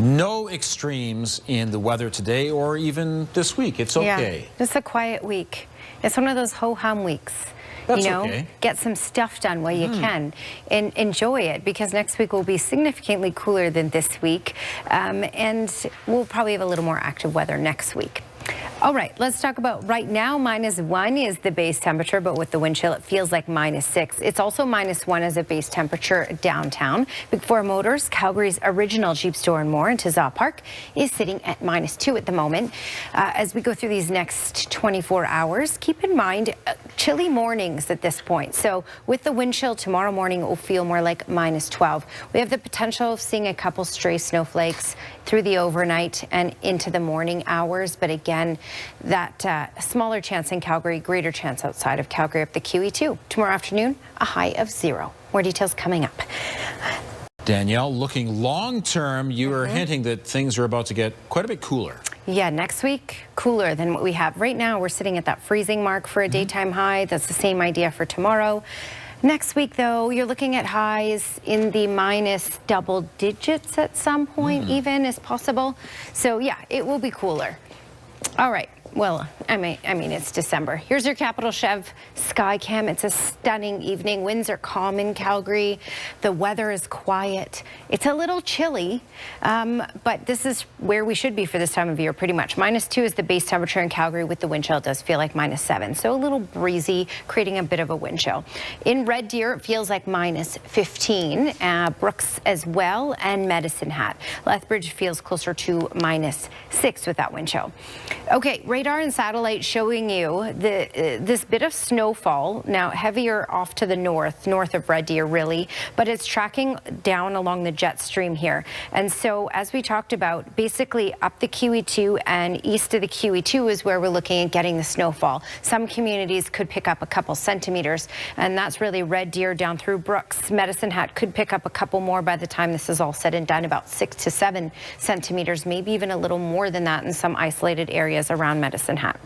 No extremes in the weather today or even this week. It's okay. Yeah, it's a quiet week. It's one of those ho-hum weeks. That's you know, okay. Get some stuff done while you can and enjoy it, because next week will be significantly cooler than this week, and we'll probably have a little more active weather next week. All right, let's talk about right now. -1 is the base temperature, but with the wind chill, it feels like -6. It's also -1 as a base temperature downtown. Big Four Motors, Calgary's original Jeep store and more in Tizzaw Park, is sitting at -2 at the moment. As we go through these next 24 hours, keep in mind chilly mornings at this point. So with the wind chill tomorrow morning, it will feel more like -12. We have the potential of seeing a couple stray snowflakes through the overnight and into the morning hours, but again, that smaller chance in Calgary, greater chance outside of Calgary up the QE2. Tomorrow afternoon, a high of 0. More details coming up. Danielle, looking long term, you were hinting that things are about to get quite a bit cooler. Yeah, next week, cooler than what we have. Right now, we're sitting at that freezing mark for a daytime high. That's the same idea for tomorrow. Next week, though, you're looking at highs in the minus double digits at some point, even is possible. So, yeah, it will be cooler. All right. Well, I mean, it's December. Here's your Capital Chev sky cam. It's a stunning evening. Winds are calm in Calgary. The weather is quiet. It's a little chilly, but this is where we should be for this time of year, pretty much. -2 is the base temperature in Calgary. With the wind chill, it does feel like -7. So a little breezy, creating a bit of a wind chill. In Red Deer, it feels like -15. Brooks as well, and Medicine Hat. Lethbridge feels closer to -6 with that wind chill. Okay, radar and satellite showing you this bit of snowfall, now heavier off to the north of Red Deer really, but it's tracking down along the jet stream here. And so as we talked about, basically up the QE2 and east of the QE2 is where we're looking at getting the snowfall. Some communities could pick up a couple centimeters, and that's really Red Deer down through Brooks. Medicine Hat could pick up a couple more by the time this is all said and done, about 6 to 7 centimeters, maybe even a little more than that in some isolated areas around Medicine Hat.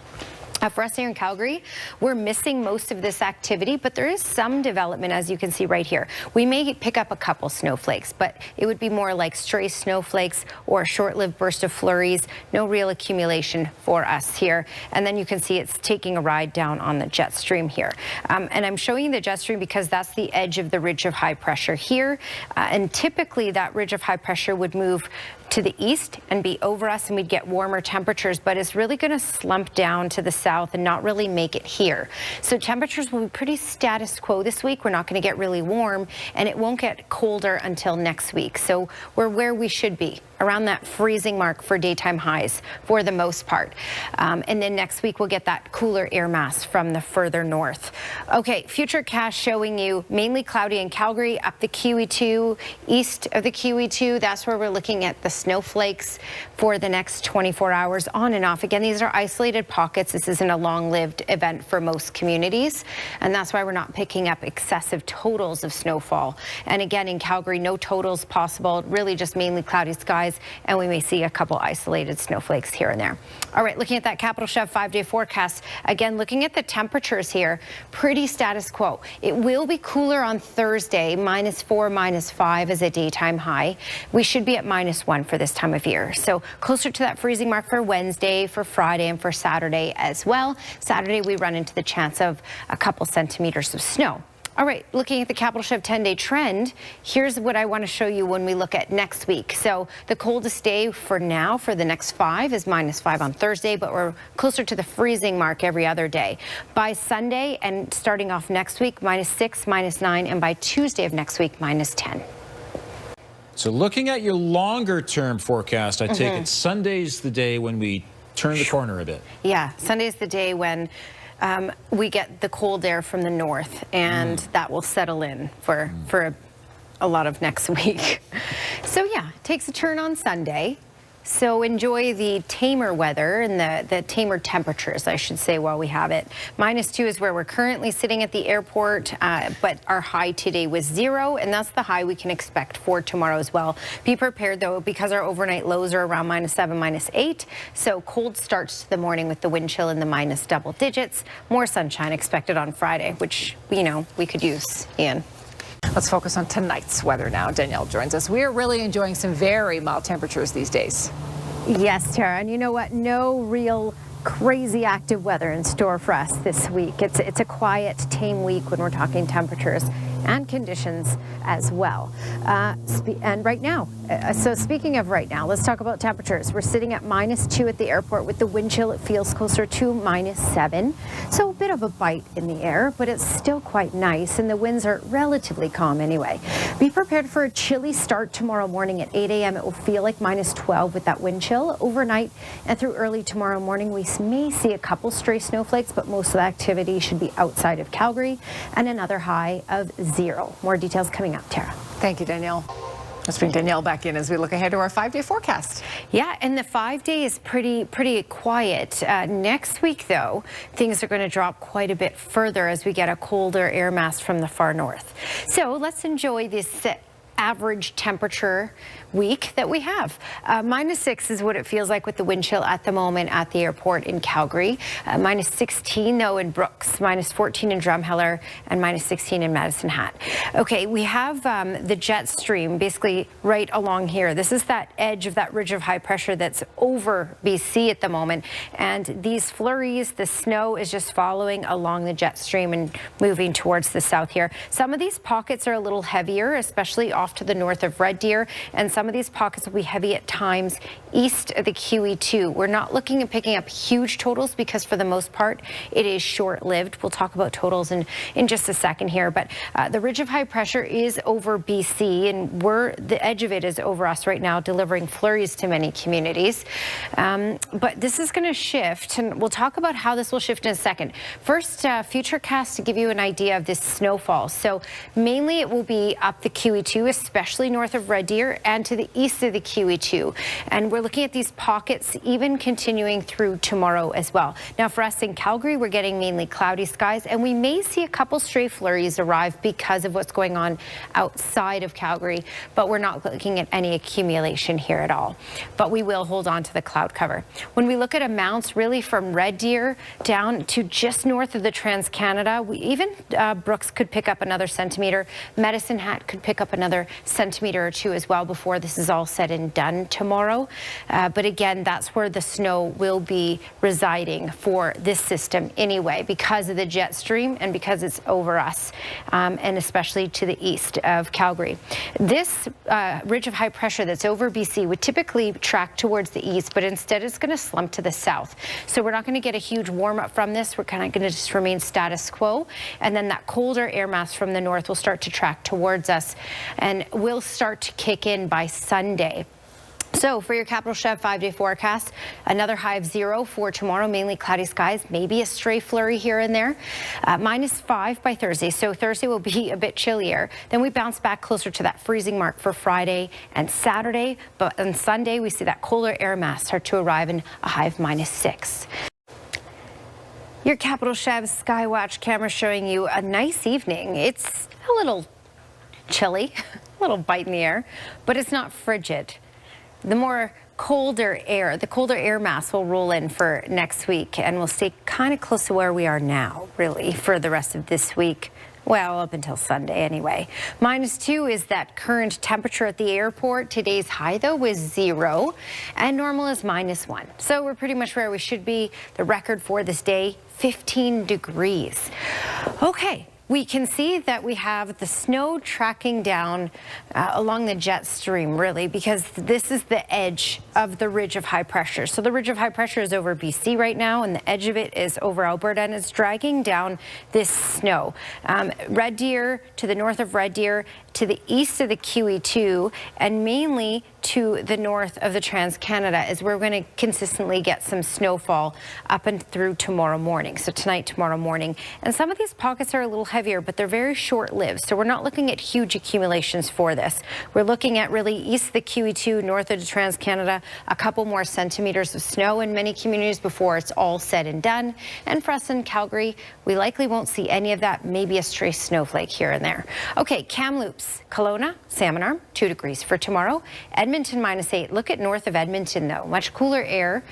For us here in Calgary, we're missing most of this activity, but there is some development, as you can see right here. We may pick up a couple snowflakes, but it would be more like stray snowflakes or a short-lived burst of flurries. No real accumulation for us here. And then you can see it's taking a ride down on the jet stream here. And I'm showing you the jet stream because that's the edge of the ridge of high pressure here. And typically that ridge of high pressure would move to the east and be over us, and we'd get warmer temperatures, but it's really going to slump down to the south and not really make it here. So temperatures will be pretty status quo this week. We're not going to get really warm, and it won't get colder until next week. So we're where we should be, around that freezing mark for daytime highs for the most part. And then next week we'll get that cooler air mass from the further north. Okay, future cast showing you mainly cloudy in Calgary, up the QE2, east of the QE2. That's where we're looking at the snowflakes for the next 24 hours, on and off. Again, these are isolated pockets. This isn't a long-lived event for most communities, and that's why we're not picking up excessive totals of snowfall. And again, in Calgary, no totals possible, really just mainly cloudy skies, and we may see a couple isolated snowflakes here and there. All right, looking at that Capital Chev 5-day forecast, again, looking at the temperatures here, pretty status quo. It will be cooler on Thursday, -4, -5 as a daytime high. We should be at -1 for this time of year. So closer to that freezing mark for Wednesday, for Friday, and for Saturday as well. Saturday, we run into the chance of a couple centimeters of snow. All right, looking at the Capital Chev 10-day trend, here's what I want to show you when we look at next week. So the coldest day for now for the next 5 is -5 on Thursday, but we're closer to the freezing mark every other day. By Sunday and starting off next week, -6, -9, and by Tuesday of next week, -10. So looking at your longer term forecast, I take it Sunday's the day when we turn the corner a bit. Yeah, Sunday's the day when we get the cold air from the north, and that will settle in for a lot of next week. So yeah, it takes a turn on Sunday. So enjoy the tamer weather and the tamer temperatures, I should say, while we have it. -2 is where we're currently sitting at the airport, but our high today was 0, and that's the high we can expect for tomorrow as well. Be prepared, though, because our overnight lows are around -7, -8. So cold starts to the morning with the wind chill in the minus double digits. More sunshine expected on Friday, which, you know, we could use, Ian. Let's focus on tonight's weather now. Danielle joins us. We are really enjoying some very mild temperatures these days. Yes, Tara, and you know what? No real crazy active weather in store for us this week. It's a quiet, tame week when we're talking temperatures and conditions as well. And right now, so speaking of right now, let's talk about temperatures. We're sitting at -2 at the airport. With the wind chill, it feels closer to -7. So a bit of a bite in the air, but it's still quite nice, and the winds are relatively calm anyway. Be prepared for a chilly start tomorrow morning at 8 a.m. It will feel like -12 with that wind chill. Overnight and through early tomorrow morning, we may see a couple stray snowflakes, but most of the activity should be outside of Calgary, and another high of 0. More details coming up, Tara. Thank you, Danielle. Let's bring Danielle back in as we look ahead to our 5-day forecast. Yeah, and the 5-day is pretty quiet. Next week, though, things are going to drop quite a bit further as we get a colder air mass from the far north. So let's enjoy this average temperature week that we have. -6 is what it feels like with the wind chill at the moment at the airport in Calgary. -16 though in Brooks, -14 in Drumheller, and -16 in Medicine Hat. Okay, we have the jet stream basically right along here. This is that edge of that ridge of high pressure that's over BC at the moment, and these flurries, the snow is just following along the jet stream and moving towards the south here. Some of these pockets are a little heavier, especially off to the north of Red Deer, and some of these pockets will be heavy at times east of the QE2. We're not looking at picking up huge totals because for the most part it is short-lived. We'll talk about totals in just a second here, but the ridge of high pressure is over BC, and the edge of it is over us right now, delivering flurries to many communities. But this is going to shift, and we'll talk about how this will shift in a second. First, Futurecast to give you an idea of this snowfall. So mainly it will be up the QE2, especially north of Red Deer, and to the east of the QE2. And we're looking at these pockets even continuing through tomorrow as well. Now for us in Calgary, we're getting mainly cloudy skies, and we may see a couple stray flurries arrive because of what's going on outside of Calgary, but we're not looking at any accumulation here at all. But we will hold on to the cloud cover. When we look at amounts really from Red Deer down to just north of the Trans-Canada, Brooks could pick up another centimeter. Medicine Hat could pick up another centimeter or two as well before this is all said and done tomorrow. But again, that's where the snow will be residing for this system anyway, because of the jet stream and because it's over us, and especially to the east of Calgary. This ridge of high pressure that's over BC would typically track towards the east, but instead it's going to slump to the south. So we're not going to get a huge warm up from this. We're kind of going to just remain status quo, and then that colder air mass from the north will start to track towards us and will start to kick in by Sunday. So for your Capital Chev 5-day forecast, another high of 0 for tomorrow, mainly cloudy skies, maybe a stray flurry here and there. -5 by Thursday, so Thursday will be a bit chillier. Then we bounce back closer to that freezing mark for Friday and Saturday, but on Sunday we see that colder air mass start to arrive in a high of -6. Your Capital Chev Skywatch camera showing you a nice evening. It's a little chilly, a little bite in the air, but it's not frigid. The colder air mass will roll in for next week, and we'll stay kind of close to where we are now, really, for the rest of this week. Well, up until Sunday anyway. -2 is that current temperature at the airport. Today's high, though, was 0, and normal is -1. So we're pretty much where we should be. The record for this day, 15 degrees. Okay. We can see that we have the snow tracking down along the jet stream, really, because this is the edge of the ridge of high pressure. So the ridge of high pressure is over BC right now, and the edge of it is over Alberta, and it's dragging down this snow. Red Deer, to the north of Red Deer, to the east of the QE2, and mainly to the north of the Trans-Canada is where we're going to consistently get some snowfall up and through tomorrow morning. So tonight, tomorrow morning. And some of these pockets are a little heavier, but they're very short-lived. So we're not looking at huge accumulations for this. We're looking at really east of the QE2, north of the Trans-Canada, a couple more centimeters of snow in many communities before it's all said and done. And for us in Calgary, we likely won't see any of that, maybe a stray snowflake here and there. Okay, Kamloops. degrees. Kelowna, Salmon Arm, 2 degrees for tomorrow. Edmonton, -8. Look at north of Edmonton, though. Much cooler air.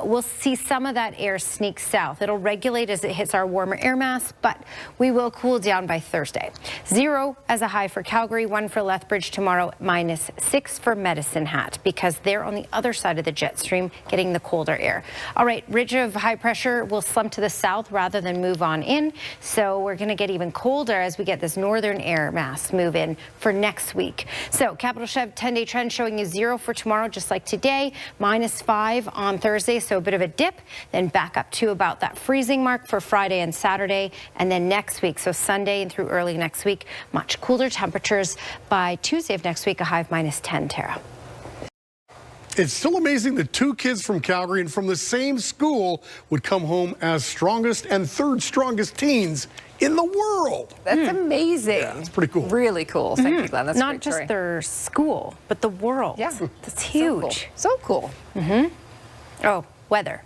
We'll see some of that air sneak south. It'll regulate as it hits our warmer air mass, but we will cool down by Thursday. 0 as a high for Calgary, 1 for Lethbridge tomorrow, -6 for Medicine Hat, because they're on the other side of the jet stream getting the colder air. All right, ridge of high pressure will slump to the south rather than move on in, so we're going to get even colder as we get this northern air mass move in for next week. So Capital Chev 10-day trend showing you 0 for tomorrow, just like today, -5 on Thursday, so a bit of a dip, then back up to about that freezing mark for Friday and Saturday, and then next week, so Sunday and through early next week, much cooler temperatures. By Tuesday of next week, a high of -10, Tara. It's still amazing that 2 kids from Calgary and from the same school would come home as strongest and 3rd strongest teens in the world. That's amazing. Yeah, that's pretty cool. Really cool. Thank you, Glenn. That's Not great just story. their school, but the world. Yeah. That's huge. So cool. Oh, weather.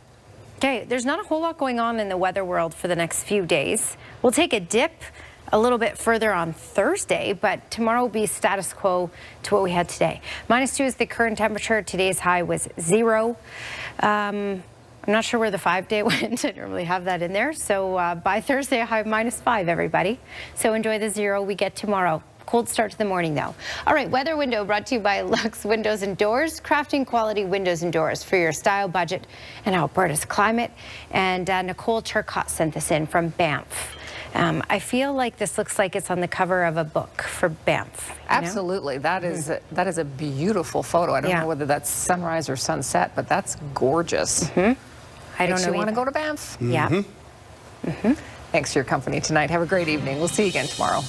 Okay, there's not a whole lot going on in the weather world for the next few days. We'll take a dip a little bit further on Thursday, but tomorrow will be status quo to what we had today. -2 is the current temperature. Today's high was 0. I'm not sure where the 5-day went. I don't really have that in there. So by Thursday, a high of -5, everybody. So enjoy the 0 we get tomorrow. Cold start to the morning, though. All right, weather window brought to you by Lux Windows and Doors, crafting quality windows and doors for your style, budget, and Alberta's climate. And Nicole Turcott sent this in from Banff. I feel like this looks like it's on the cover of a book for Banff. Absolutely. That is a beautiful photo. I don't know whether that's sunrise or sunset, but that's gorgeous. I don't Makes know. you want to go to Banff? Yeah. Thanks for your company tonight. Have a great evening. We'll see you again tomorrow.